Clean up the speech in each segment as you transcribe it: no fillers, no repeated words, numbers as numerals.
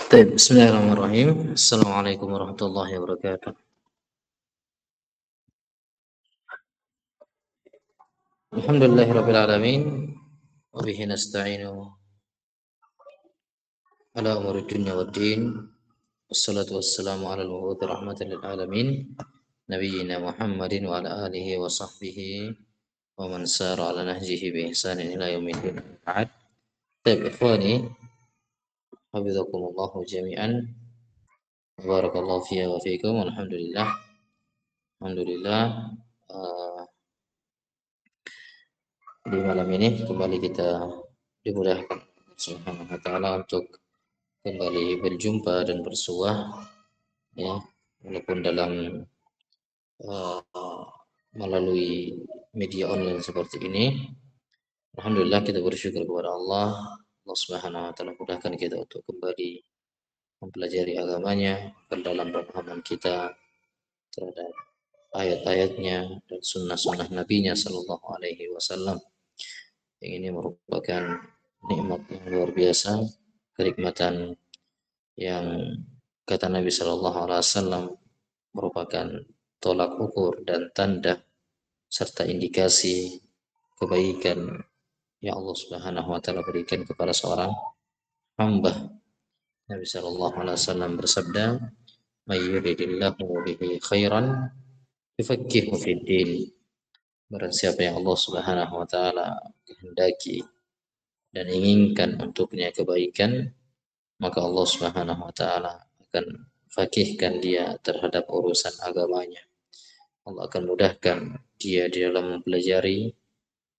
طيب بسم الله الرحمن الرحيم. السلام عليكم ورحمة الله وبركاته. الحمد لله رب العالمين وبه نستعين على أمور الدنيا والدين والصلاة والسلام على المبعوث رحمة للعالمين نبينا محمد وعلى آله وصحبه ومن سار على نهجه بإحسان إلى يوم الدين. بعد. طيب إخواني حفظكم الله جميعا بارك الله فيها وفيكم. Alhamdulillah uh, di malam ini kembali kita dimudahkan Subhanahu wa taala untuk kembali berjumpa dan bersuah, ya, walaupun dalam uh, melalui media online seperti ini. Alhamdulillah kita bersyukur kepada Allah. Allah Subhanahu wa taala mudahkan kita untuk kembali mempelajari agamanya, berdalam pemahaman kita terhadap ayat-ayatnya dan sunnah-sunnah nabinya Sallallahu Alaihi Wasallam. Yang ini merupakan nikmat yang luar biasa, kenikmatan yang kata Nabi Shallallahu Alaihi Wasallam merupakan tolak ukur dan tanda serta indikasi kebaikan yang Allah Subhanahu Wa Taala berikan kepada seorang hamba. Nabi Shallallahu Alaihi Wasallam bersabda, "May yuridillahu bihi khairan yufaqihu fid din." Barang siapa yang Allah Subhanahu Wa Taala kehendaki dan inginkan untuknya kebaikan, maka Allah Subhanahu wa taala akan fakihkan dia terhadap urusan agamanya. Allah akan mudahkan dia di dalam mempelajari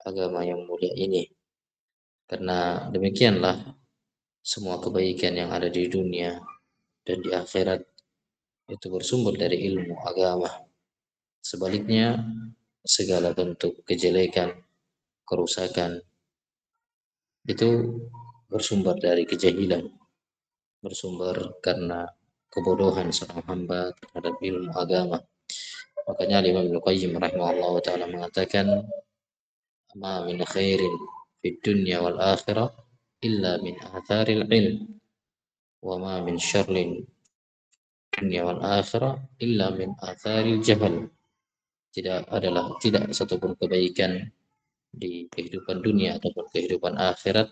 agama yang mulia ini. Karena demikianlah semua kebaikan yang ada di dunia dan di akhirat itu bersumber dari ilmu agama. Sebaliknya, segala bentuk kejelekan, kerusakan itu bersumber dari kejahilan, bersumber karena kebodohan seorang hamba terhadap ilmu agama. Makanya Imam Ibnu Qayyim rahimahullah taala mengatakan, "Ma min khairin fid dunya wal akhirah illa min atharil ilm, wa ma min syarrin dunya wal akhirah illa min atharil jahal." Tidak satupun kebaikan di kehidupan dunia ataupun kehidupan akhirat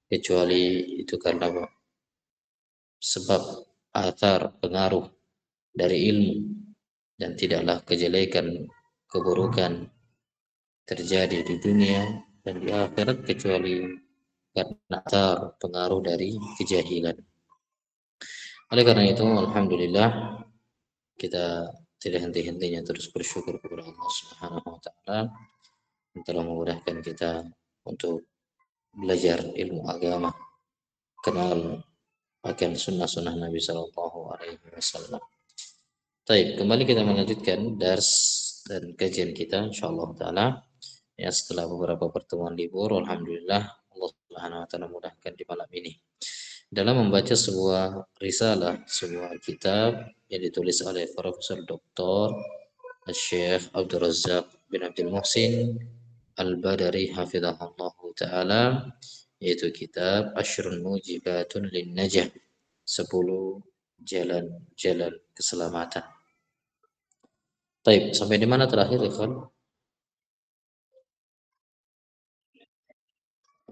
kecuali itu karena sebab athar pengaruh dari ilmu, dan tidaklah kejelekan, keburukan terjadi di dunia dan di akhirat kecuali karena athar pengaruh dari kejahilan. Oleh karena itu, alhamdulillah kita tidak henti-hentinya terus bersyukur kepada Allah Subhanahu wa taala yang telah memudahkan kita untuk belajar ilmu agama, kenal akan sunnah-sunnah Nabi Sallallahu Alaihi Wasallam. Baik, kembali kita melanjutkan dars dan kajian kita insyaallah taala. Ya, setelah beberapa pertemuan libur, alhamdulillah Allah Subhanahu wa taala mudahkan di malam ini dalam membaca sebuah risalah, sebuah kitab yang ditulis oleh Profesor Dr. Syekh Abdul Razak bin Abdul Muhsin Al-Badari hafizahullah taala, yaitu kitab Asyrun Mujibatun lin Najah, 10 jalan-jalan keselamatan. Baik, sampai di mana terakhir, Ikhwan?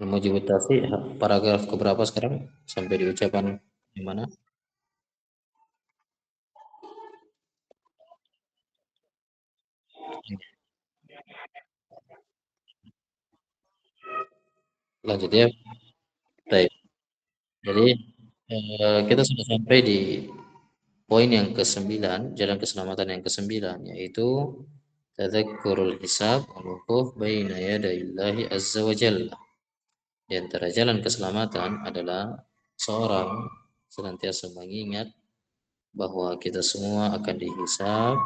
Al-Mujibut Tafi, paragraf keberapa sekarang? Sampai di ucapan di mana? Lanjut ya. Baik. Jadi kita sudah sampai di poin yang ke-9, jalan keselamatan yang ke-9, yaitu tadzakkurul hisab wal wuquf baina yadayillahi azza wa jalla. Di antara jalan keselamatan adalah seorang senantiasa mengingat bahwa kita semua akan dihisab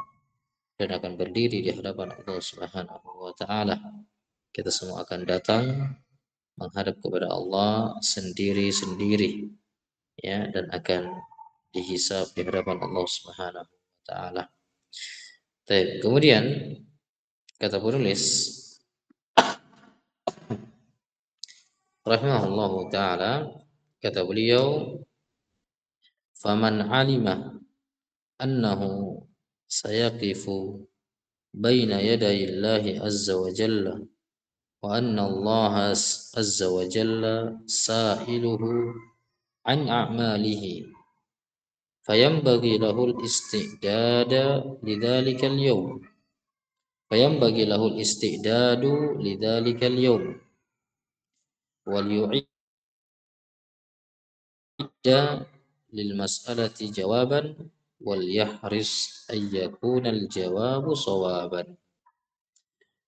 dan akan berdiri di hadapan Allah Subhanahu wa taala. Kita semua akan datang menghadap kepada Allah sendiri-sendiri, ya, dan akan dihisab di hadapan Allah Subhanahu wa taala. Baik, kemudian kata penulis rahimahullahu taala, kata beliau, faman alima annahu sayaqifu baina yaday Allahi azza wa jalla wa anna Allah azza wa jalla sa'iluhu an a'malihi fayanbaghi lahul istidada lidzalikal yawm fayanbaghi lahul istidadu lidzalikal yawm wal yu'idda lil mas'alati jawaban wal yahris ay yakuna al jawabu sawaban.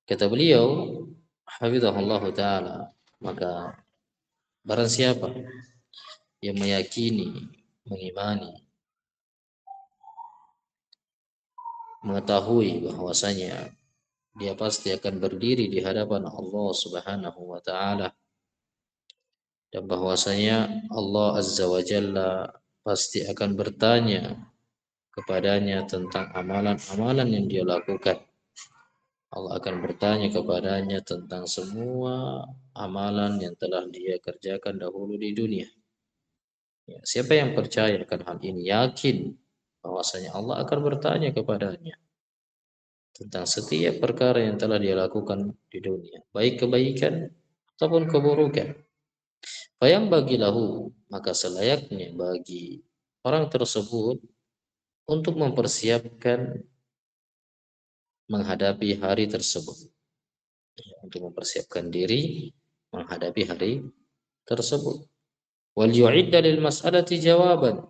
Kata beliau hafizahullah taala, maka barang siapa yang meyakini, mengimani, mengetahui bahwasanya dia pasti akan berdiri di hadapan Allah Subhanahu wa taala dan bahwasanya Allah Azza wa Jalla pasti akan bertanya kepadanya tentang amalan-amalan yang dia lakukan. Allah akan bertanya kepadanya tentang semua amalan yang telah dia kerjakan dahulu di dunia. Ya, siapa yang percaya akan hal ini, yakin bahwasanya Allah akan bertanya kepadanya tentang setiap perkara yang telah dia lakukan di dunia, baik kebaikan ataupun keburukan. Fayang bagi lahu, maka selayaknya bagi orang tersebut untuk mempersiapkan menghadapi hari tersebut. Ya, untuk mempersiapkan diri menghadapi hari tersebut. Wal yu'idda lil mas'alati jawaban,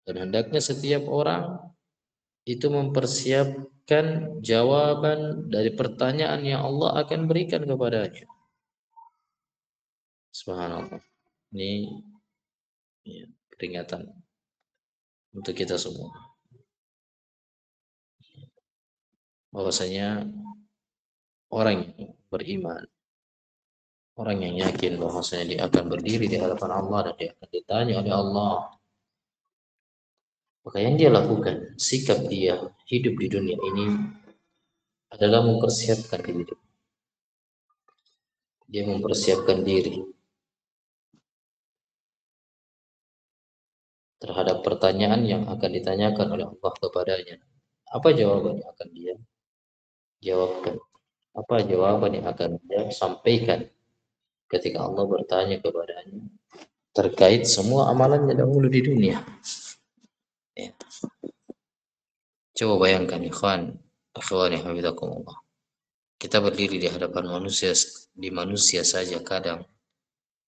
dan hendaknya setiap orang itu mempersiapkan jawaban dari pertanyaan yang Allah akan berikan kepadanya. Subhanallah. Ini ya, peringatan untuk kita semua. Bahwasanya orang yang beriman, orang yang yakin bahwasanya dia akan berdiri di hadapan Allah dan dia akan ditanya oleh Allah, maka yang dia lakukan, sikap dia hidup di dunia ini adalah mempersiapkan diri. Dia mempersiapkan diri terhadap pertanyaan yang akan ditanyakan oleh Allah kepadanya. Apa jawaban yang akan dia jawabkan? Apa jawaban yang akan dia sampaikan ketika Allah bertanya kepadanya terkait semua amalannya dahulu di dunia? Ya. Coba bayangkan ikhwani hafizakumullah. Kita berdiri di hadapan manusia, di manusia saja kadang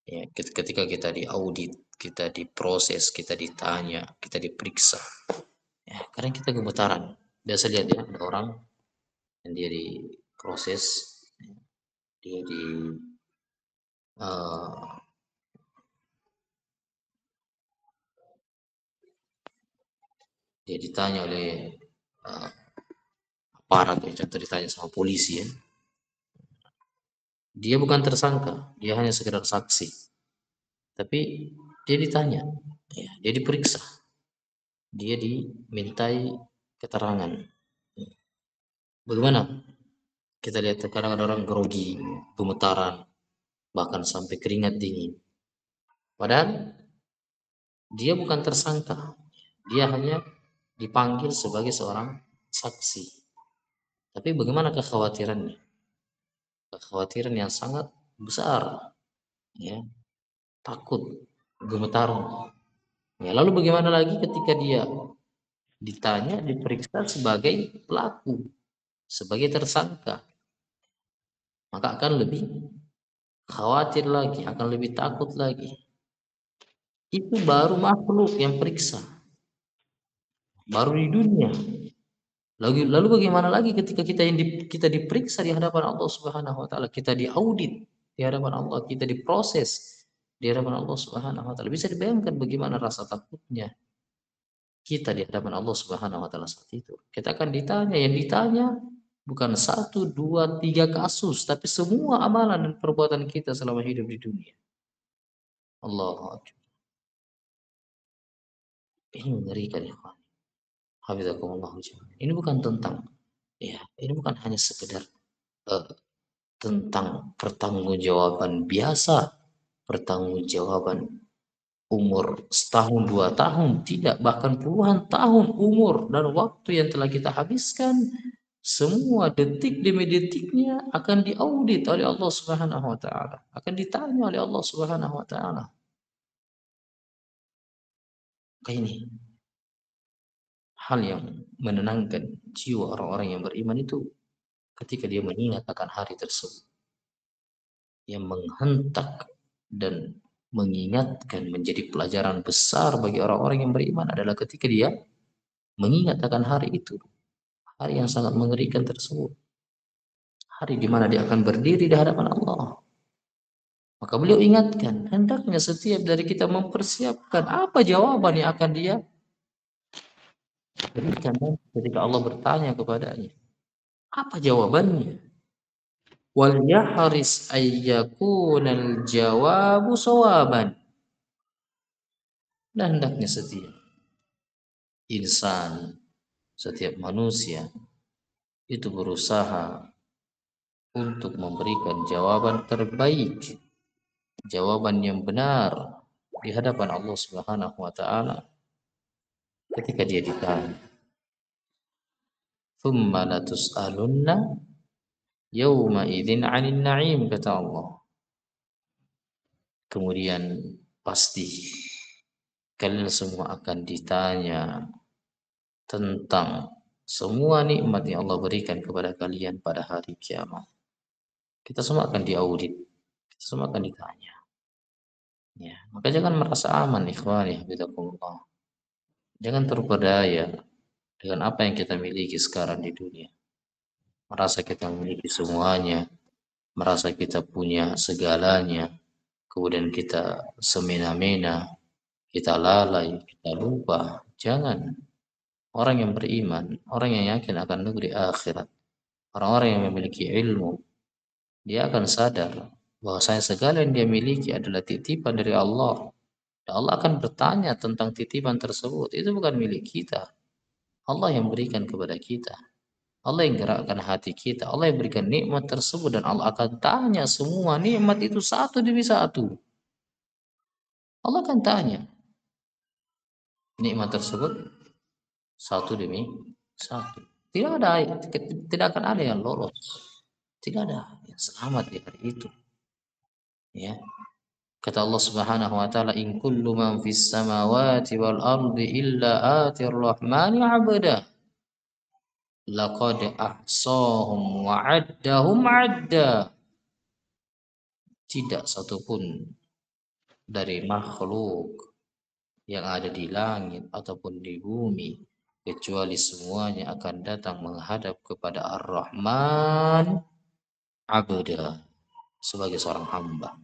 ya, ketika kita diaudit, kita diproses, kita ditanya, kita diperiksa. Ya, kadang kita gemetaran. Biasa lihat ya, ada orang yang dia diproses, dia uh, dia ditanya oleh uh, aparat, ya, contoh ditanya sama polisi ya. Dia bukan tersangka, dia hanya sekedar saksi. Tapi dia ditanya, ya, dia diperiksa, dia dimintai keterangan. Bagaimana? Kita lihat kadang ada orang grogi, gemetaran, bahkan sampai keringat dingin. Padahal dia bukan tersangka, dia hanya dipanggil sebagai seorang saksi. Tapi bagaimana kekhawatirannya? Kekhawatiran yang sangat besar, ya, takut, gemetaran. Ya, lalu bagaimana lagi ketika dia ditanya, diperiksa sebagai pelaku, sebagai tersangka, maka akan lebih khawatir lagi, akan lebih takut lagi. Itu baru makhluk yang periksa, baru di dunia. Lalu bagaimana lagi ketika kita diperiksa di hadapan Allah Subhanahu wa taala, kita diaudit di hadapan Allah, kita diproses di hadapan Allah Subhanahu wa taala. Bisa dibayangkan bagaimana rasa takutnya kita di hadapan Allah Subhanahu wa taala saat itu. Kita akan ditanya, yang ditanya bukan satu, dua, tiga kasus, tapi semua amalan dan perbuatan kita selama hidup di dunia. Allahu Akbar. Ini mengerikan ya, Pak. Hafizakumullah. Ini bukan tentang, ya, ini bukan hanya sekedar uh, tentang pertanggungjawaban biasa, pertanggungjawaban umur setahun, 2 tahun, tidak, bahkan puluhan tahun umur dan waktu yang telah kita habiskan, semua detik demi detiknya akan diaudit oleh Allah Subhanahu wa taala, akan ditanya oleh Allah Subhanahu wa taala. Ini hal yang menenangkan jiwa orang-orang yang beriman itu ketika dia mengingat akan hari tersebut, yang menghentak dan mengingatkan menjadi pelajaran besar bagi orang-orang yang beriman adalah ketika dia mengingat akan hari itu, hari yang sangat mengerikan tersebut, hari di mana dia akan berdiri di hadapan Allah. Maka beliau ingatkan, hendaknya setiap dari kita mempersiapkan apa jawaban yang akan dia berikan ketika Allah bertanya kepadanya. Apa jawabannya? Wal yahris ayyakunal jawabu sawaban. Dan hendaknya setiap insan, setiap manusia itu berusaha untuk memberikan jawaban terbaik, jawaban yang benar di hadapan Allah Subhanahu wa taala ketika dia ditanya. Tsumma latus'alunna yauma idzin 'anil na'im, kata Allah. Kemudian pasti kalian semua akan ditanya tentang semua nikmat yang Allah berikan kepada kalian pada hari kiamat. Kita semua akan diaudit, kita semua akan ditanya. Ya, maka jangan merasa aman, ikhwani hafizakumullah. Jangan terpedaya dengan apa yang kita miliki sekarang di dunia. Merasa kita memiliki semuanya, merasa kita punya segalanya, kemudian kita semena-mena, kita lalai, kita lupa. Jangan. Orang yang beriman, orang yang yakin akan negeri akhirat, orang-orang yang memiliki ilmu, dia akan sadar bahwasanya segala yang dia miliki adalah titipan dari Allah. Dan Allah akan bertanya tentang titipan tersebut. Itu bukan milik kita. Allah yang berikan kepada kita. Allah yang gerakkan hati kita. Allah yang berikan nikmat tersebut dan Allah akan tanya semua nikmat itu satu demi satu. Allah akan tanya nikmat tersebut satu demi satu. Tidak akan ada yang lolos. Tidak ada yang selamat di hari itu. Ya. Kata Allah Subhanahu wa taala, "In kullu man fis samawati wal ardi illa atir rahmani 'abda." Laqad ahsahum wa 'addahum 'adda. Tidak satupun dari makhluk yang ada di langit ataupun di bumi kecuali semuanya akan datang menghadap kepada Ar-Rahman abda, sebagai seorang hamba.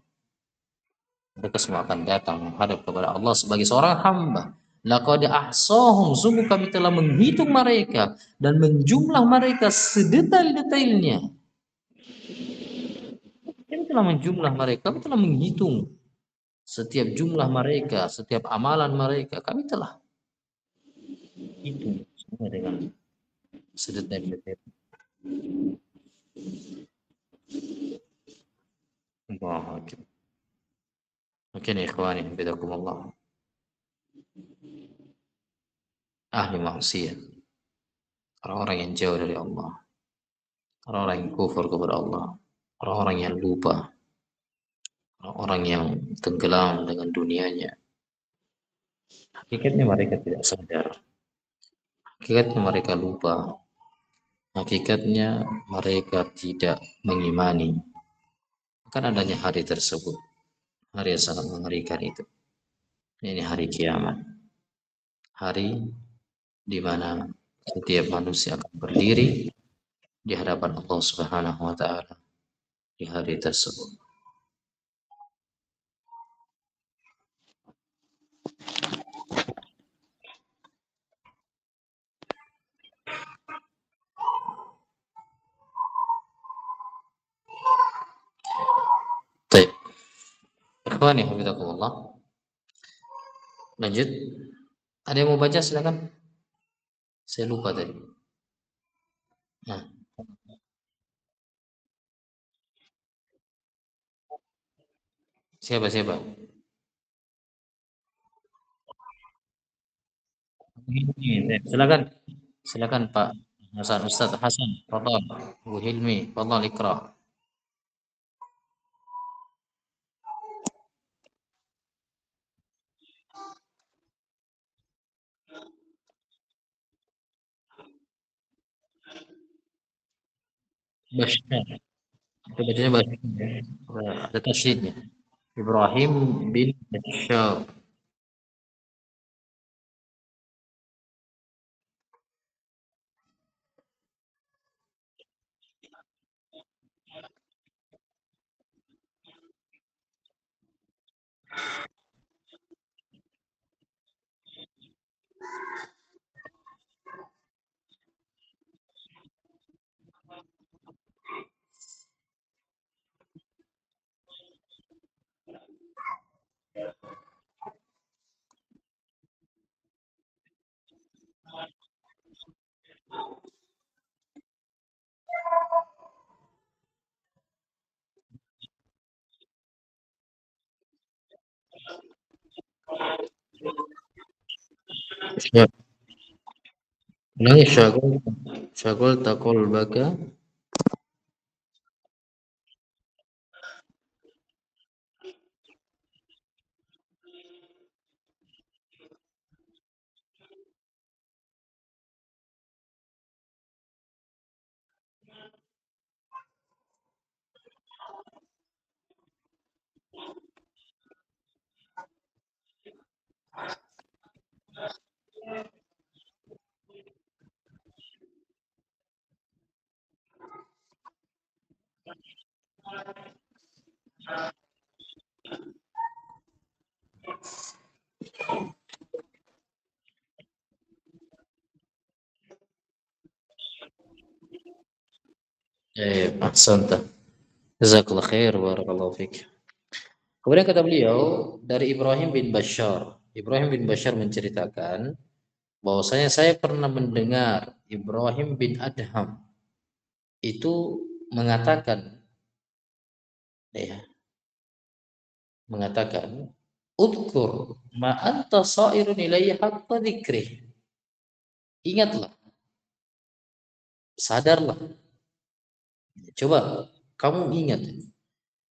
Mereka semua akan datang menghadap kepada Allah sebagai seorang hamba. Laqad ahsahum, sungguh kami telah menghitung mereka dan menjumlah mereka sedetail-detailnya. Kami telah menjumlah mereka, kami telah menghitung setiap jumlah mereka, setiap amalan mereka, kami telah hitung semua dengan sedetail-detail. Allahu Akbar. Mungkin ikhwani bidakumullah, ahli maksiat, orang-orang yang jauh dari Allah, orang-orang yang kufur kepada Allah, orang-orang yang lupa, orang-orang yang tenggelam dengan dunianya. Hakikatnya mereka tidak sadar, hakikatnya mereka lupa, hakikatnya mereka tidak mengimani akan adanya hari tersebut, hari yang sangat mengerikan itu. Ini hari kiamat, hari di mana setiap manusia akan berdiri di hadapan Allah Subhanahu wa taala di hari tersebut. Baik, ikhwani hafizakumullah. Lanjut. Ada yang mau baca silakan. Saya lupa tadi. Nah, siapa siapa? Ini, silakan, silakan Pak Hasan, Ustaz Hasan, Fadal, Bu Hilmi, Fadal Ikra. Bashar, itu bacanya Bashar ya. Ada tasydidnya. Ibrahim bin Bashar. Ulangi syagul, syagul takul baka. Ahsanta. Jazakallah khair, barakallahu fik. Kemudian kata beliau dari Ibrahim bin Bashar. Ibrahim bin Bashar menceritakan bahwasanya saya pernah mendengar Ibrahim bin Adham itu mengatakan, ya, mengatakan, "Udkur ma anta sa'irun ilayya haqqa dzikrih." Ingatlah, sadarlah. Coba kamu ingat.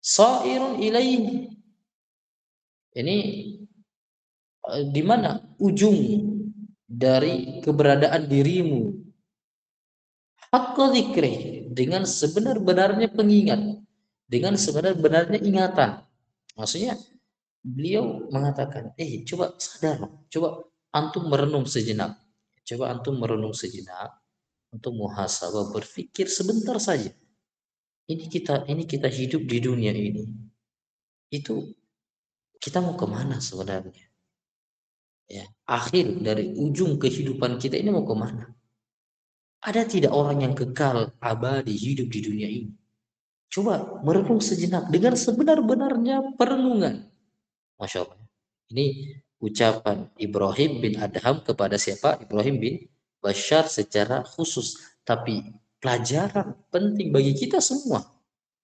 Sa'irun ilayhi. Ini di mana ujung dari keberadaan dirimu, haqqa dzikrih, dengan sebenar-benarnya pengingat, dengan sebenar-benarnya ingatan. Maksudnya beliau mengatakan, coba sadar, coba antum merenung sejenak, coba antum merenung sejenak untuk muhasabah, berpikir sebentar saja. Ini kita hidup di dunia ini, itu kita mau kemana sebenarnya? Ya, akhir dari ujung kehidupan kita ini mau kemana? Ada tidak orang yang kekal abadi hidup di dunia ini? Coba merenung sejenak dengan sebenar-benarnya perenungan. Masya Allah. Ini ucapan Ibrahim bin Adham kepada siapa? Ibrahim bin Bashar secara khusus. Tapi pelajaran penting bagi kita semua.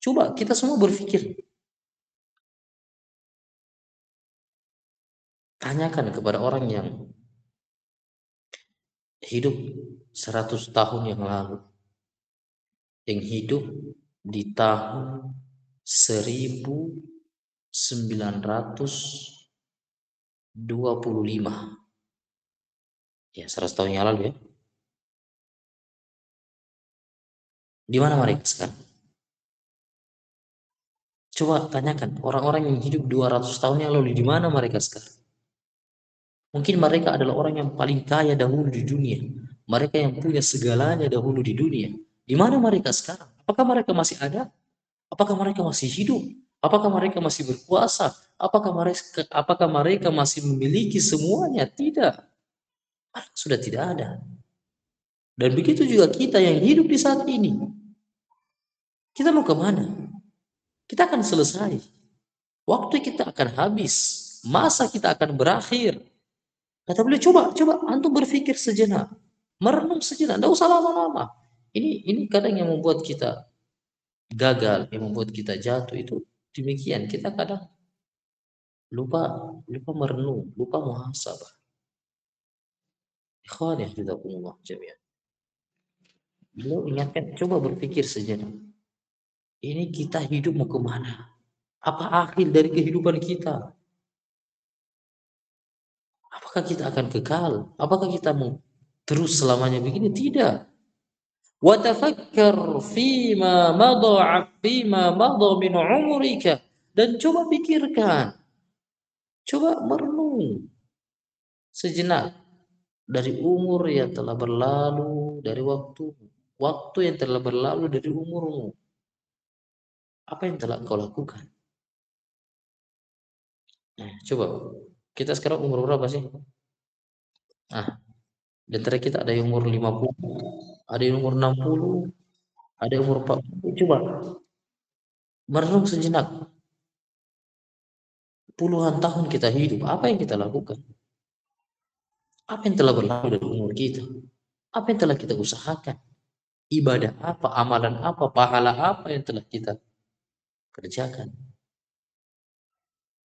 Coba kita semua berpikir. Tanyakan kepada orang yang hidup 100 tahun yang lalu. Yang hidup di tahun 1925. Ya, 100 tahun yang lalu ya. Di mana mereka sekarang? Coba tanyakan orang-orang yang hidup 200 tahun yang lalu, di mana mereka sekarang? Mungkin mereka adalah orang yang paling kaya dahulu di dunia. Mereka yang punya segalanya dahulu di dunia. Di mana mereka sekarang? Apakah mereka masih ada? Apakah mereka masih hidup? Apakah mereka masih berkuasa? Apakah mereka masih memiliki semuanya? Tidak. Sudah tidak ada. Dan begitu juga kita yang hidup di saat ini. Kita mau kemana? Kita akan selesai. Waktu kita akan habis. Masa kita akan berakhir. Kata beliau, coba antum berpikir sejenak. Merenung sejenak. Tidak usah lama-lama. Ini kadang yang membuat kita gagal, yang membuat kita jatuh itu demikian. Kita kadang lupa lupa merenung, lupa muhasabah. Ikhwan yahdizakumullah jami'an. Beliau ingatkan, coba berpikir sejenak. Ini kita hidup mau kemana? Apa akhir dari kehidupan kita? Apakah kita akan kekal? Apakah kita mau terus selamanya begini? Tidak. Wa tafakkar fima madha min umrika, dan coba pikirkan, coba merenung sejenak dari umur yang telah berlalu, dari waktu yang telah berlalu dari umurmu. Apa yang telah kau lakukan? Nah, coba kita sekarang umur berapa sih? Ah, di antara kita ada yang umur 50, ada yang umur 60, ada yang umur 40. Coba merenung sejenak. Puluhan tahun kita hidup, apa yang kita lakukan? Apa yang telah berlalu dari umur kita? Apa yang telah kita usahakan? Ibadah apa, amalan apa, pahala apa yang telah kita kerjakan?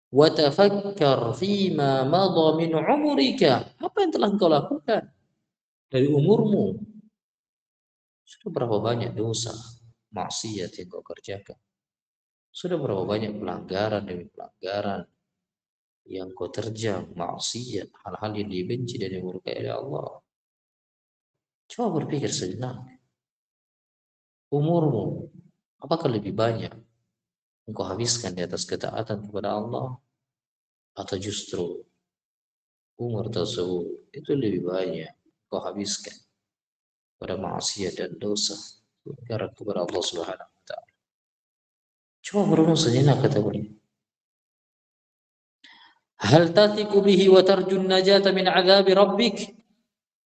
Wa tafakkar fima madha min umrika. Apa yang telah engkau lakukan dari umurmu? Sudah berapa banyak dosa, maksiat yang kau kerjakan? Sudah berapa banyak pelanggaran demi pelanggaran yang kau terjang, maksiat, hal-hal yang dibenci dan dimurkai oleh Allah. Coba berpikir sejenak. Umurmu, apakah lebih banyak engkau habiskan di atas ketaatan kepada Allah, atau justru umur tersebut itu lebih banyak engkau habiskan pada maksiat dan dosa karena kepada Allah Subhanahu wa taala? Coba merenung sejenak, kata beliau. Hal tatiku bihi wa tarjun najata min adzabi rabbik?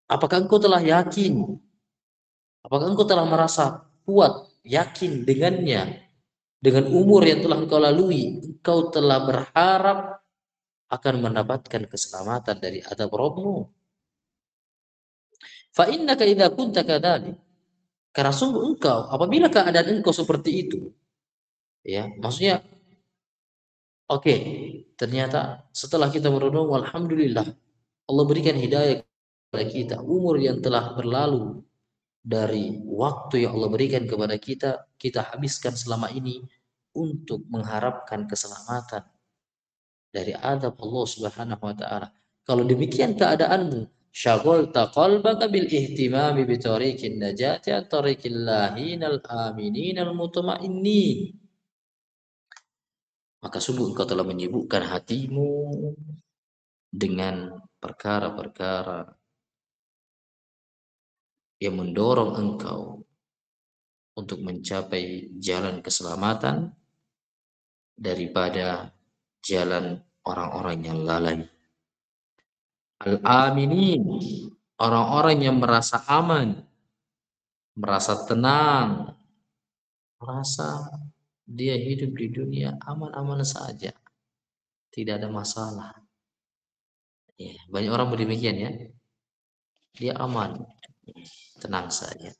Apakah engkau telah yakin? Apakah engkau telah merasa kuat, yakin dengannya, dengan umur yang telah engkau lalui, engkau telah berharap akan mendapatkan keselamatan dari adab Rabbmu? Fa innaka idza kunta kadzalik, karena sungguh engkau apabila keadaan engkau seperti itu, ya, maksudnya oke, ternyata setelah kita merenung, alhamdulillah Allah berikan hidayah kepada kita, umur yang telah berlalu dari waktu yang Allah berikan kepada kita, kita habiskan selama ini untuk mengharapkan keselamatan dari adab Allah Subhanahu wa taala. Kalau demikian keadaanmu, syaghalta qalbaka bil ihtimami bi tariqin najati an tariqil lahinal amininal mutmainnin. Maka sungguh engkau telah menyibukkan hatimu dengan perkara-perkara yang mendorong engkau untuk mencapai jalan keselamatan daripada jalan orang-orang yang lalai. Al-aminin, orang-orang yang merasa aman, merasa tenang, merasa dia hidup di dunia aman-aman saja, tidak ada masalah. Ya, banyak orang berdemikian ya, dia aman, tenang saja.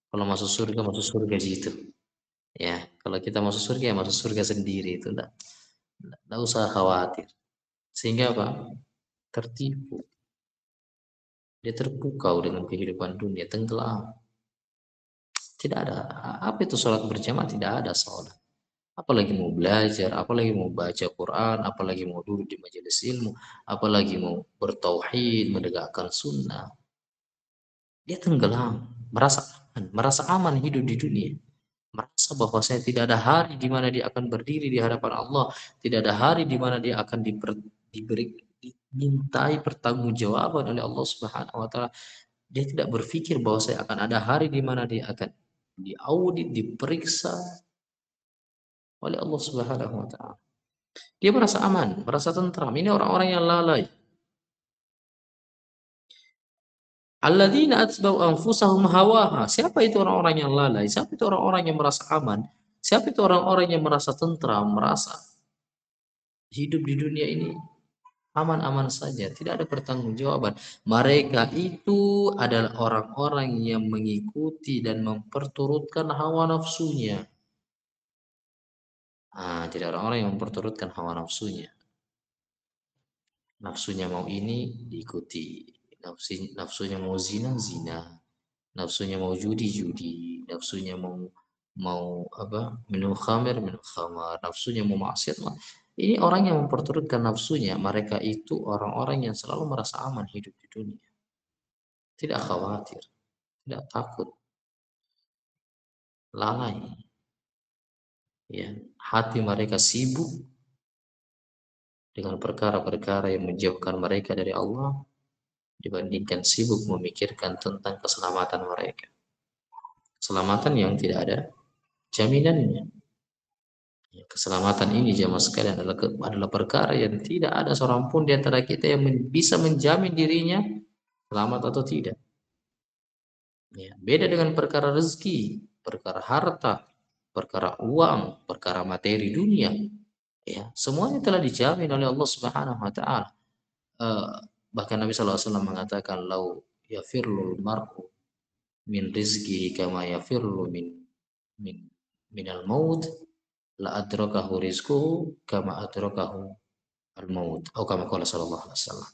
Kalau masuk surga gitu. Ya, kalau kita masuk surga ya masuk surga sendiri, itu enggak usah khawatir. Sehingga apa? Tertipu. Dia terpukau dengan kehidupan dunia, tenggelam. Tidak ada. Apa itu sholat berjamaah? Tidak ada sholat. Apalagi mau belajar, apalagi mau baca Quran, apalagi mau duduk di majelis ilmu, apalagi mau bertauhid, menegakkan sunnah. Dia tenggelam, merasa aman hidup di dunia. Merasa bahwa saya tidak ada hari di mana dia akan berdiri di hadapan Allah, tidak ada hari di mana dia akan diberi dimintai pertanggungjawaban oleh Allah Subhanahu wa taala. Dia tidak berpikir bahwa saya akan ada hari di mana dia akan diaudit, diperiksa oleh Allah Subhanahu wa taala. Dia merasa aman, merasa tentram. Ini orang-orang yang lalai. Alladzina atsba'u anfusahum hawaha. Siapa itu orang-orang yang lalai? Siapa itu orang-orang yang merasa aman? Siapa itu orang-orang yang merasa tentram, merasa hidup di dunia ini aman-aman saja, tidak ada pertanggungjawaban. Mereka itu adalah orang-orang yang mengikuti dan memperturutkan hawa nafsunya. Tidak orang-orang yang memperturutkan hawa nafsunya. Nafsunya mau ini diikuti, Nafsunya mau zina, zina. Nafsunya mau judi, judi. Nafsunya mau apa? Minum khamir, minum khamar. Nafsunya mau maksiat, ini orang yang memperturutkan nafsunya, mereka itu orang-orang yang selalu merasa aman hidup di dunia. Tidak khawatir, tidak takut, lalai. Ya, hati mereka sibuk dengan perkara-perkara yang menjauhkan mereka dari Allah dibandingkan sibuk memikirkan tentang keselamatan mereka. Keselamatan yang tidak ada jaminannya. Ya, keselamatan ini jemaah sekalian adalah perkara yang tidak ada seorang pun di antara kita yang bisa menjamin dirinya selamat atau tidak. Ya, beda dengan perkara rezeki, perkara harta, perkara uang, perkara materi dunia. Ya, semuanya telah dijamin oleh Allah Subhanahu wa taala. Eh, Bahkan Nabi SAW mengatakan lau yafirul mar'u min rizqihi kama yafirlu min minal maut la adrakahu rizquhu kama adrakahu al maut atau kama qala sallallahu alaihi wasallam.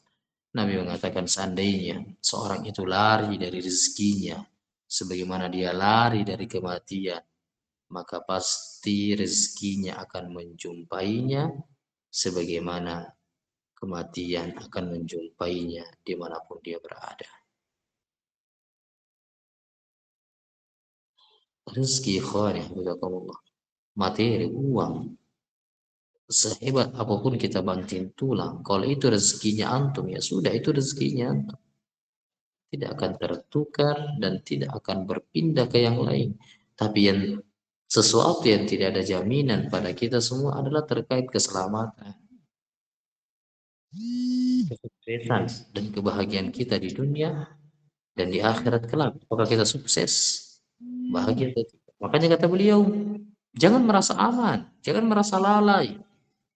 Nabi mengatakan seandainya seorang itu lari dari rezekinya sebagaimana dia lari dari kematian, maka pasti rezekinya akan menjumpainya sebagaimana kematian akan menjumpainya dimanapun dia berada. Rezeki ikhwan, Allah, materi, uang, sehebat apapun kita banting tulang, kalau itu rezekinya antum, ya sudah, itu rezekinya antum. Tidak akan tertukar dan tidak akan berpindah ke yang lain. Tapi yang sesuatu yang tidak ada jaminan pada kita semua adalah terkait keselamatan, kesuksesan, dan kebahagiaan kita di dunia dan di akhirat kelak. Apakah kita sukses, bahagia atau tidak? Makanya kata beliau, jangan merasa aman, jangan merasa lalai,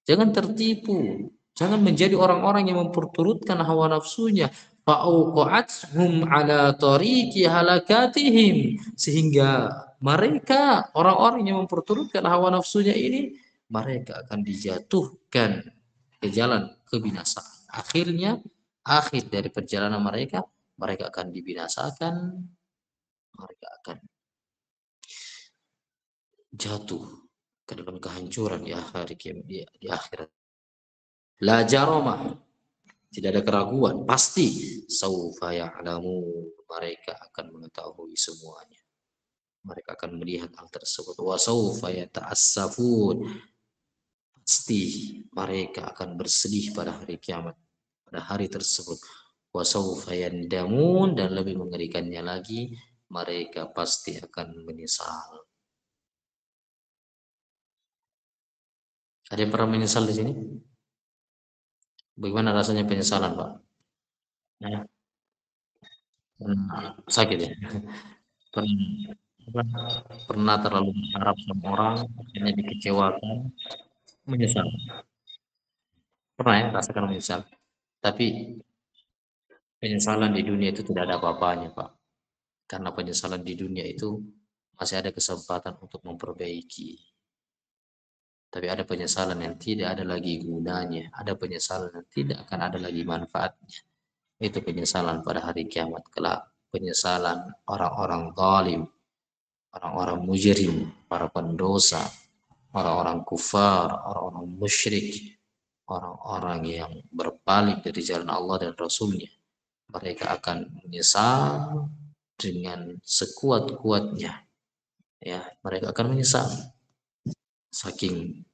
jangan tertipu, jangan menjadi orang-orang yang memperturutkan hawa nafsunya. Fa'auqa'athum ala tariqi halakatihim, sehingga mereka orang-orang yang memperturutkan hawa nafsunya ini, mereka akan dijatuhkan ke jalan kebinasaan. Akhirnya, akhir dari perjalanan mereka, mereka akan dibinasakan, mereka akan jatuh ke dalam kehancuran di akhirat. La jaroma, tidak ada keraguan, pasti saufa ya'lamu, mereka akan mengetahui semuanya. Mereka akan melihat hal tersebut. Wa saufa yata'assafun, pasti mereka akan bersedih pada hari kiamat, pada hari tersebut. Wa saufa yandamun, dan lebih mengerikannya lagi, mereka pasti akan menyesal. Ada yang pernah menyesal di sini? Bagaimana rasanya penyesalan, Pak? Ya, sakit ya. Pernah terlalu berharap sama orang, akhirnya dikecewakan, menyesal. Pernah ya rasakan menyesal. Tapi penyesalan di dunia itu tidak ada apa-apanya, Pak. Karena penyesalan di dunia itu masih ada kesempatan untuk memperbaiki. Tapi ada penyesalan yang tidak ada lagi gunanya. Ada penyesalan yang tidak akan ada lagi manfaatnya. Itu penyesalan pada hari kiamat kelak. Penyesalan orang-orang zalim, orang-orang mujrim, para pendosa, orang-orang kufar, orang-orang musyrik, orang-orang yang berpaling dari jalan Allah dan Rasulnya. Mereka akan menyesal dengan sekuat-kuatnya. Ya, mereka akan menyesal saking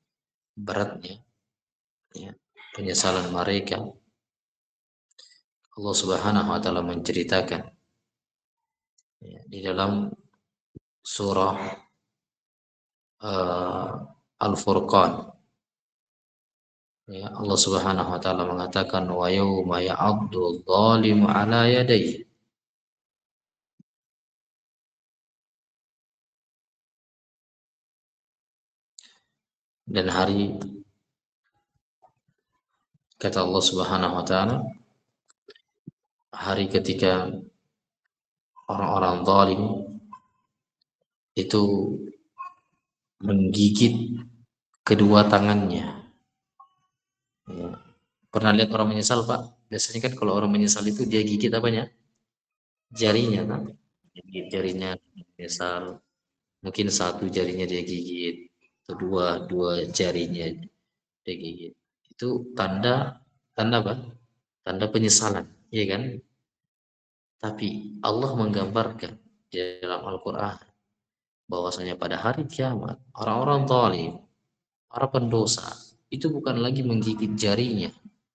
beratnya, ya, penyesalan mereka. Allah Subhanahu wa taala menceritakan, ya, di dalam surah Al-Furqan, ya, Allah Subhanahu wa taala mengatakan wa yauma ya'addu dzalimu ala yadayhi, dan hari, kata Allah Subhanahu wa taala, hari ketika orang-orang zalim itu menggigit kedua tangannya, ya, Pernah lihat orang menyesal, Pak? Biasanya kan kalau orang menyesal itu dia gigit apanya? Jarinya kan? Gigit jarinya menyesal. Mungkin satu jarinya dia gigit, atau dua jarinya dia gigit. Itu tanda tanda apa? Tanda penyesalan, ya kan? Tapi Allah menggambarkan di dalam Al-Quran bahwasanya pada hari kiamat orang-orang zalim, para pendosa itu bukan lagi menggigit jarinya,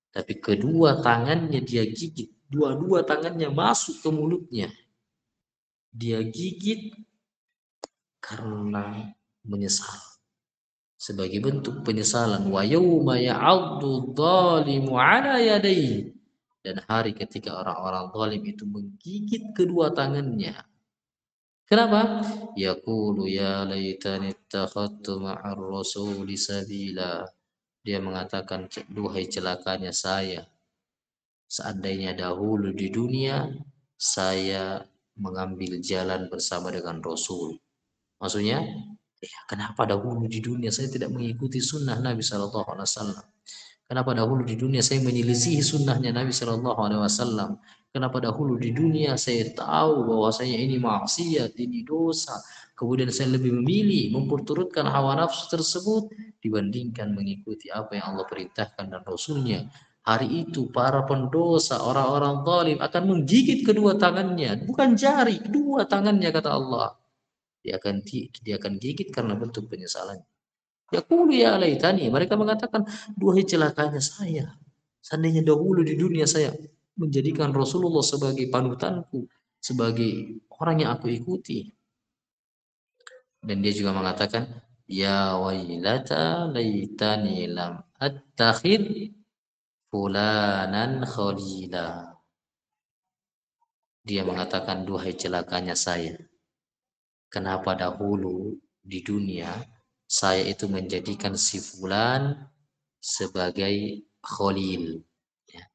tapi kedua tangannya dia gigit, dua-dua tangannya masuk ke mulutnya. Dia gigit karena menyesal. Sebagai bentuk penyesalan, wa yauma ya'addu dzalimu 'ala yadayhi, dan hari ketika orang-orang zalim itu menggigit kedua tangannya. Kenapa? Yaqulu ya laitani ittakhadtu ma'ar rasuli sabila. Dia mengatakan, duhai celakanya saya, seandainya dahulu di dunia saya mengambil jalan bersama dengan Rasul. Maksudnya, ya, kenapa dahulu di dunia saya tidak mengikuti sunnah Nabi Shallallahu Alaihi Wasallam? Kenapa dahulu di dunia saya menyelisihi sunnahnya Nabi Shallallahu Alaihi Wasallam? Kenapa dahulu di dunia saya tahu bahwasanya ini maksiat, ini dosa, kemudian saya lebih memilih memperturutkan hawa nafsu tersebut dibandingkan mengikuti apa yang Allah perintahkan dan Rasulnya. Hari itu para pendosa, orang-orang zalim akan menggigit kedua tangannya, bukan jari, kedua tangannya kata Allah. Dia akan gigit karena bentuk penyesalan. Yaqulu ya laitani, mereka mengatakan, duhai celakanya saya. Seandainya dahulu di dunia saya menjadikan Rasulullah sebagai panutanku, sebagai orang yang aku ikuti. Dan dia juga mengatakan, ya wailata laitani lam attakhid fulanan khalila. Dia mengatakan, duhai celakanya saya. Kenapa dahulu di dunia saya itu menjadikan si fulan sebagai khalil, ya.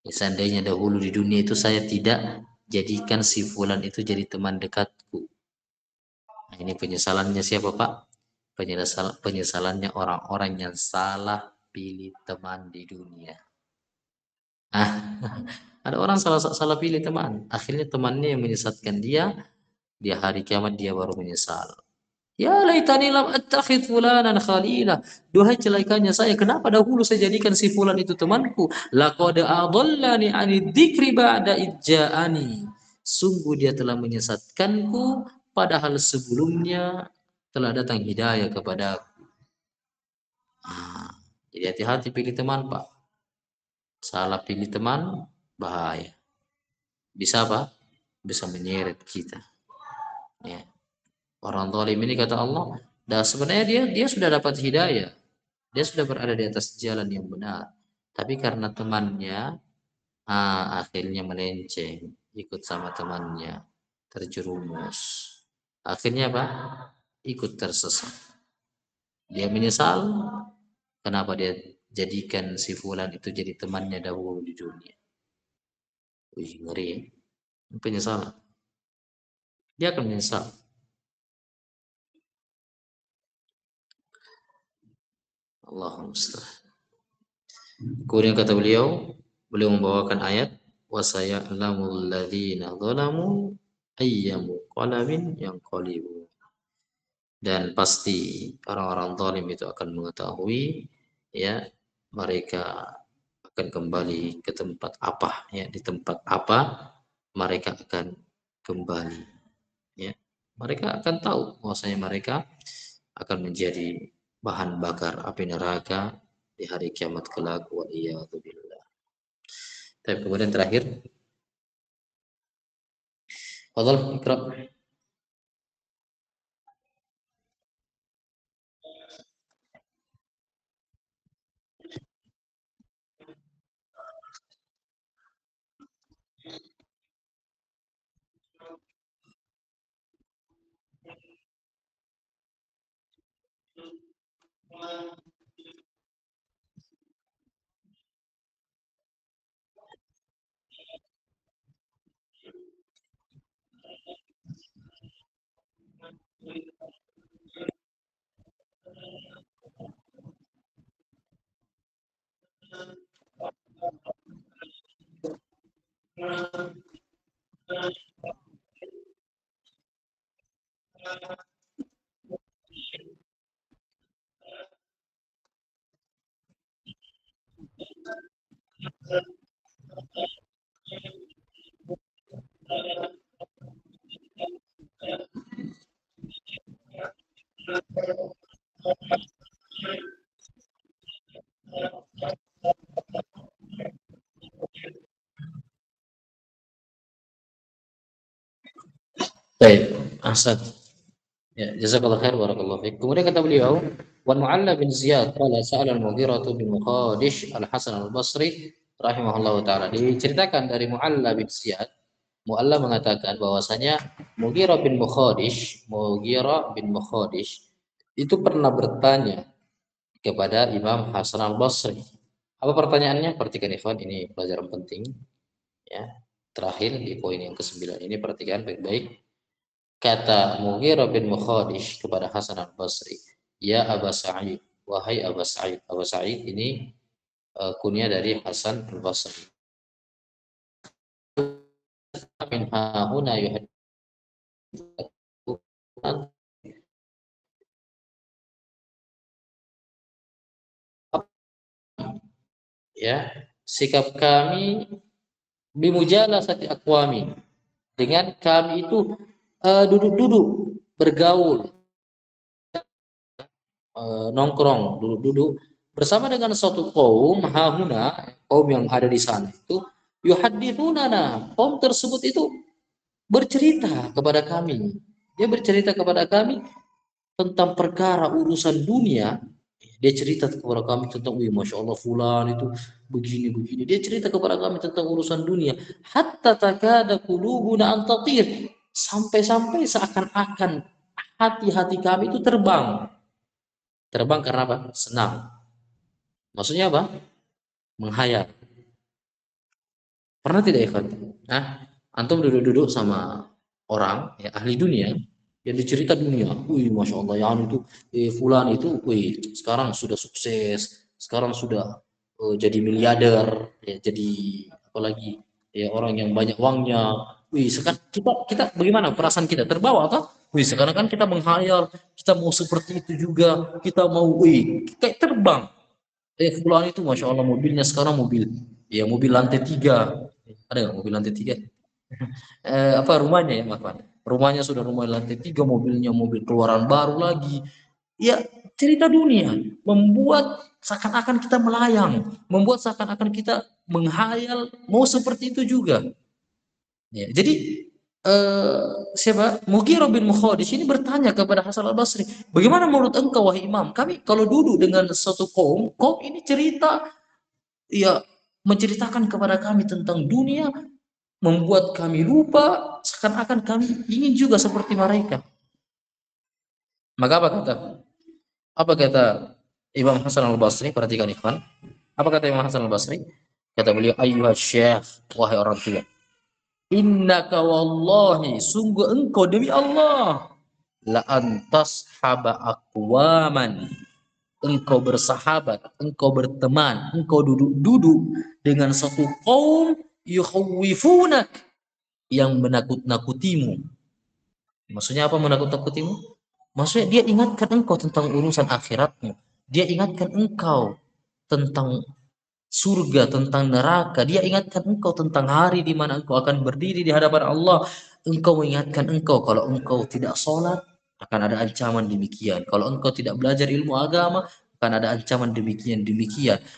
Seandainya dahulu di dunia itu saya tidak jadikan si fulan itu jadi teman dekatku. Nah, ini penyesalannya siapa, Pak? Penyesalannya orang-orang yang salah pilih teman di dunia. Ah, ada orang salah salah pilih teman, akhirnya temannya yang menyesatkan dia, di hari kiamat dia baru menyesal. Ya laitani lam attakhid fulanan khalila. Duhai celakanya saya, kenapa dahulu saya jadikan si fulan itu temanku? Laqad adallani 'anid dzikri ba'da idja'ani. Sungguh dia telah menyesatkanku padahal sebelumnya telah datang hidayah kepada. Ah, jadi hati-hati pilih teman, Pak. Salah pilih teman bahaya. Bisa apa? Bisa menyeret kita. Ya. Orang zalim ini kata Allah, dah sebenarnya dia sudah dapat hidayah. Dia sudah berada di atas jalan yang benar. Tapi karena temannya akhirnya melenceng, ikut sama temannya, terjerumus. Akhirnya apa? Ikut tersesat. Dia menyesal kenapa dia jadikan si fulan itu jadi temannya dahulu di dunia. Wih, ngeri ya. Penyesalan. Dia akan menyesal. Allahumma musta'an. Kemudian kata beliau membawakan ayat wasaya'lamul ladzina zalamu ayyamu qalamin yanqalibu. Dan pasti orang-orang zalim itu akan mengetahui, ya, mereka akan kembali ke tempat apa, ya, di tempat apa mereka akan kembali, ya. Mereka akan tahu bahwasanya mereka akan menjadi bahan bakar api neraka di hari kiamat kelak, wa iyadzubillah. Tapi kemudian terakhir, fadhal ikra. Baik, ahsan. Ya, jazakallah khair barakallahu fiik. Kemudian kata beliau, "Wan Mu'alla bin Ziyad qala sa'ala al-Mughirah bin Muqadish al-Hasan al-Basri rahimahullahu taala." Diceritakan dari Mu'alla bin Ziyad, Mu'alla mengatakan bahwasanya Mughirah bin Mukhadish itu pernah bertanya kepada Imam Hasan al-Basri. Apa pertanyaannya? Perhatikan ikhwan, ini pelajaran penting ya. Terakhir di poin yang ke-9 ini perhatikan baik-baik. Kata Mughirah bin Mukhadish kepada Hasan al-Basri, "Ya Aba Sa'id, wahai Aba Sa'id." Aba Sa'id ini kunyah dari Hasan al-Basri. Min hauna yuhaddatsu, ya, sikap kami bimujalasati aqwami, dengan kami itu duduk-duduk bergaul, nongkrong duduk-duduk bersama dengan suatu kaum hahuna, kaum yang ada di sana itu, yuhaddithunana, kaum tersebut itu bercerita kepada kami, dia bercerita kepada kami tentang perkara urusan dunia. Dia cerita kepada kami tentang, wih, masya Allah, fulan itu begini begini. Dia cerita kepada kami tentang urusan dunia. Hatta takada qulubuna an tatir, sampai-sampai seakan-akan hati-hati kami itu terbang. Terbang karena apa? Senang. Maksudnya apa? Menghayal. Pernah tidak ikhwan? Nah, antum duduk-duduk sama orang ya ahli dunia yang dicerita dunia. Wih, masya Allah, ya itu fulan itu, wih, sekarang sudah sukses, sekarang sudah jadi miliarder, ya, jadi apalagi ya orang yang banyak uangnya. Wih, sekarang kita bagaimana perasaan kita terbawa atau? Wih, sekarang kan kita menghayal, kita mau seperti itu juga, kita mau, wih, kayak terbang. Fulan itu masya Allah mobilnya sekarang mobil lantai 3. Ada nggak mobil lantai 3? Apa rumahnya ya, Mas Fan? Rumahnya sudah rumah lantai 3, mobilnya mobil keluaran baru lagi. Ya, cerita dunia membuat seakan-akan kita melayang, membuat seakan-akan kita menghayal mau seperti itu juga. Ya, jadi siapa? Mughirah bin Mukhadish ini bertanya kepada Hasan al-Basri, bagaimana menurut engkau wahai imam? Kami kalau duduk dengan satu kaum ini cerita, ya, menceritakan kepada kami tentang dunia, membuat kami lupa seakan-akan kami ingin juga seperti mereka. Maka apa kata Imam Hasan al-Basri? Perhatikan ikhwan. Apa kata Imam Hasan al-Basri? Kata beliau, ayyuha syekh, wahai orang tua, innaka wallahi, sungguh engkau demi Allah, la antas haba aqwaman, engkau bersahabat, engkau berteman, engkau duduk-duduk dengan satu kaum yukhawwifunak, yang menakut-nakutimu. Maksudnya apa menakut-nakutimu? Maksudnya dia ingatkan engkau tentang urusan akhiratmu. Dia ingatkan engkau tentang surga, tentang neraka. Dia ingatkan engkau tentang hari di mana engkau akan berdiri di hadapan Allah. Engkau mengingatkan engkau kalau engkau tidak sholat, akan ada ancaman demikian. Kalau engkau tidak belajar ilmu agama, akan ada ancaman demikian.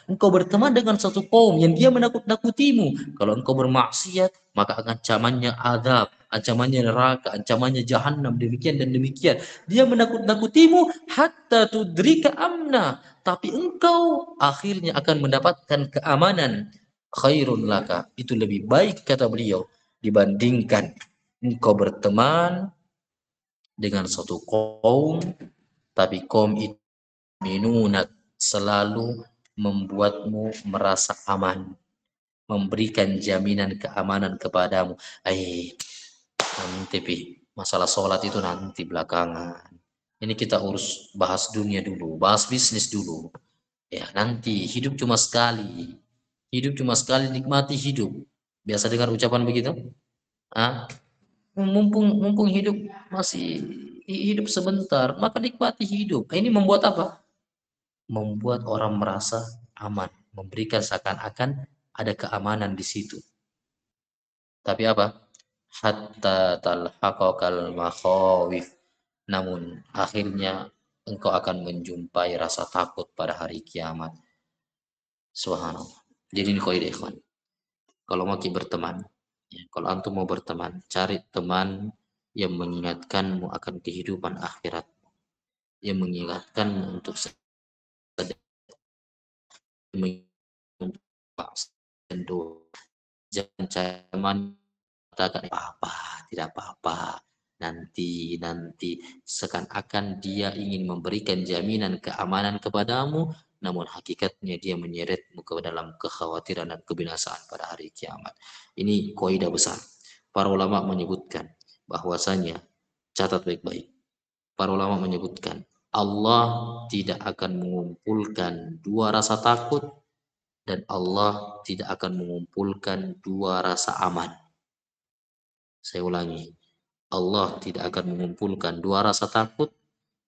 Engkau berteman dengan satu kaum yang dia menakut-nakutimu. Kalau engkau bermaksiat, maka ancamannya azab, ancamannya neraka, ancamannya jahanam, demikian dan demikian. Dia menakut-nakutimu hatta tudrika amna, tapi engkau akhirnya akan mendapatkan keamanan. Khairun laka, itu lebih baik kata beliau dibandingkan engkau berteman dengan satu kaum, tapi kaum itu minunat, selalu membuatmu merasa aman, memberikan jaminan keamanan kepadamu. Nanti masalah sholat itu nanti belakangan. Ini kita urus, bahas dunia dulu, bahas bisnis dulu. Ya, nanti hidup cuma sekali. Hidup cuma sekali, nikmati hidup. Biasa dengar ucapan begitu? Ah, mumpung mumpung hidup masih hidup sebentar, maka nikmati hidup. Ini membuat apa? Membuat orang merasa aman, memberikan seakan-akan ada keamanan di situ. Tapi apa? Hatta talhaqal makhawif. Namun akhirnya engkau akan menjumpai rasa takut pada hari kiamat. Subhanallah. Jadi ini kaidah ikhwan. Kalau mau berteman, ya, kalau antum mau berteman, cari teman yang mengingatkanmu akan kehidupan akhirat, yang mengingatkanmu untuk dan doa. Jangan cuman katakan apa-apa, tidak apa-apa. Nanti seakan-akan dia ingin memberikan jaminan keamanan kepadamu, namun hakikatnya dia menyeretmu ke dalam kekhawatiran dan kebinasaan pada hari kiamat. Ini kaidah besar. Para ulama menyebutkan bahwasanya, catat baik-baik. Para ulama menyebutkan Allah tidak akan mengumpulkan dua rasa takut dan Allah tidak akan mengumpulkan dua rasa aman. Saya ulangi, Allah tidak akan mengumpulkan dua rasa takut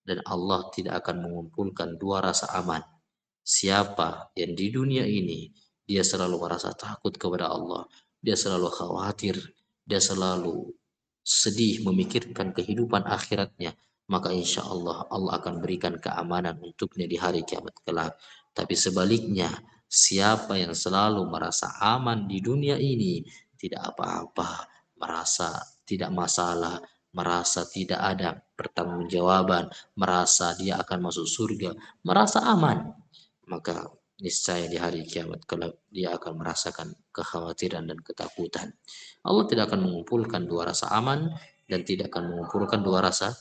dan Allah tidak akan mengumpulkan dua rasa aman. Siapa yang di dunia ini dia selalu merasa takut kepada Allah, dia selalu khawatir, dia selalu sedih memikirkan kehidupan akhiratnya, maka insya Allah Allah akan berikan keamanan untuknya di hari kiamat kelak. Tapi sebaliknya, siapa yang selalu merasa aman di dunia ini, tidak apa-apa, merasa tidak masalah, merasa tidak ada pertanggungjawaban, merasa dia akan masuk surga, merasa aman, maka niscaya di hari kiamat kelak dia akan merasakan kekhawatiran dan ketakutan. Allah tidak akan mengumpulkan dua rasa aman dan tidak akan mengumpulkan dua rasa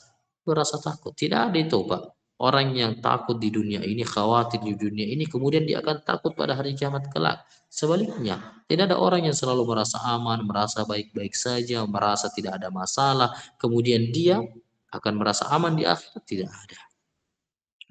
takut. Tidak ada itu, Pak. Orang yang takut di dunia ini, khawatir di dunia ini, kemudian dia akan takut pada hari kiamat kelak. Sebaliknya, tidak ada orang yang selalu merasa aman, merasa baik-baik saja, merasa tidak ada masalah, kemudian dia akan merasa aman di akhirat. Tidak ada.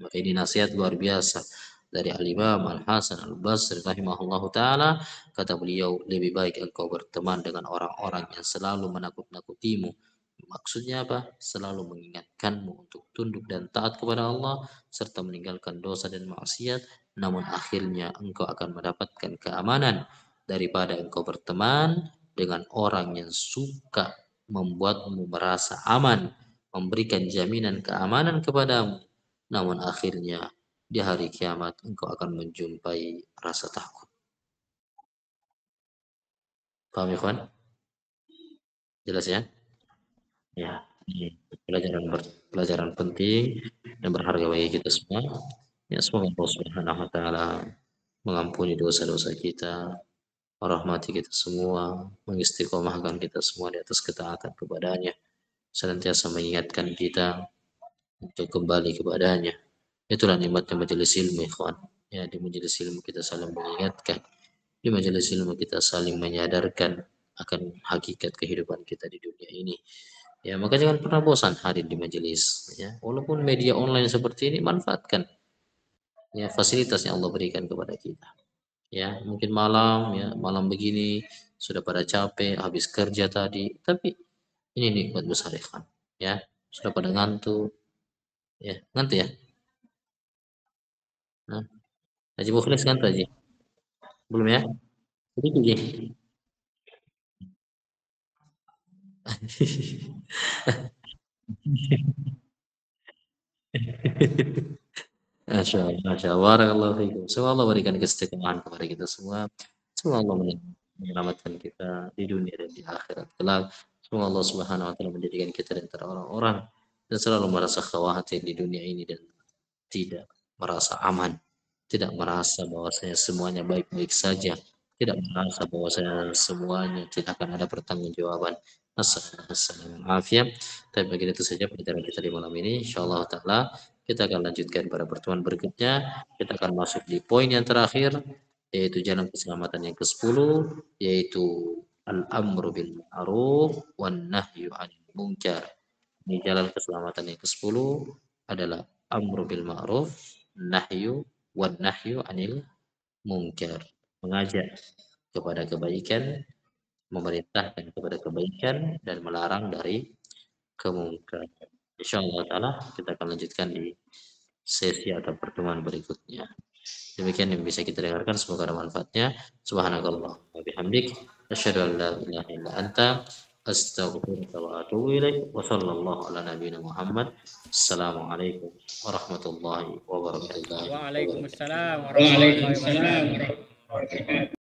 Maka ini nasihat luar biasa dari Al-Imam Al-Hasan Al-Basri rahimahullahu taala. Kata beliau, lebih baik engkau berteman dengan orang-orang yang selalu menakut-nakutimu. Maksudnya apa? Selalu mengingatkanmu untuk tunduk dan taat kepada Allah serta meninggalkan dosa dan maksiat, namun akhirnya engkau akan mendapatkan keamanan daripada engkau berteman dengan orang yang suka membuatmu merasa aman, memberikan jaminan keamanan kepadamu, namun akhirnya di hari kiamat engkau akan menjumpai rasa takut. Paham ya, kawan? Jelas ya? Ya, ini pelajaran penting dan berharga bagi kita semua. Ya, semoga Allah Subhanahu wa taala mengampuni dosa-dosa kita, merahmati kita semua, mengistiqomahkan kita semua di atas ketaatan kepadanya, senantiasa mengingatkan kita untuk kembali kepadanya. Itulah nikmatnya majelis ilmu, ikhwan. Ya, di majelis ilmu kita saling mengingatkan, di majelis ilmu kita saling menyadarkan akan hakikat kehidupan kita di dunia ini. Ya, maka jangan pernah bosan hadir di majelis. Ya, walaupun media online seperti ini, manfaatkan ya fasilitas yang Allah berikan kepada kita. Ya, mungkin malam ya, malam begini sudah pada capek habis kerja tadi, tapi ini nikmat besar, ikhwan. Ya, sudah pada ngantuk, ya, ngantuk ya. Nah, Haji Mukhlis ngantuk Haji. Belum ya? Sedikit ya. Masya Allah, Masya Allah. Barakallahu fiikum. Semoga Allah berikan keistiqomahan kepada kita semua. Semoga Allah menyelamatkan kita di dunia dan di akhirat kelak. Semoga Allah Subhanahu wa taala menjadikan kita di antara orang-orang dan selalu merasa khawatir di dunia ini dan tidak merasa aman, tidak merasa bahwasanya semuanya baik-baik saja, tidak merasa bahwasanya semuanya tidak akan ada pertanggungjawaban. Assalamualaikum. Tapi begitu itu saja pelajaran kita di malam ini. Insyaallah taala kita akan lanjutkan pada pertemuan berikutnya. Kita akan masuk di poin yang terakhir, yaitu jalan keselamatan yang ke-10, yaitu al-amru bil ma'ruf wan nahyu 'anil munkar. Ini jalan keselamatan yang ke-10 adalah amru bil ma'ruf, nahyu 'anil munkar. Mengajak kepada kebaikan memerintahkan kepada kebaikan dan melarang dari kemungkaran. Insyaallah taala kita akan lanjutkan di sesi atau pertemuan berikutnya. Demikian yang bisa kita dengarkan, semoga ada manfaatnya. Subhanakallah wa bihamdik, asyhadu an la ilaha illa anta, astaghfiruka wa atubu ilaik. Wa sallallahu ala nabiyyina Muhammad. Assalamualaikum warahmatullahi wabarakatuh. Waalaikumsalam warahmatullahi wabarakatuh.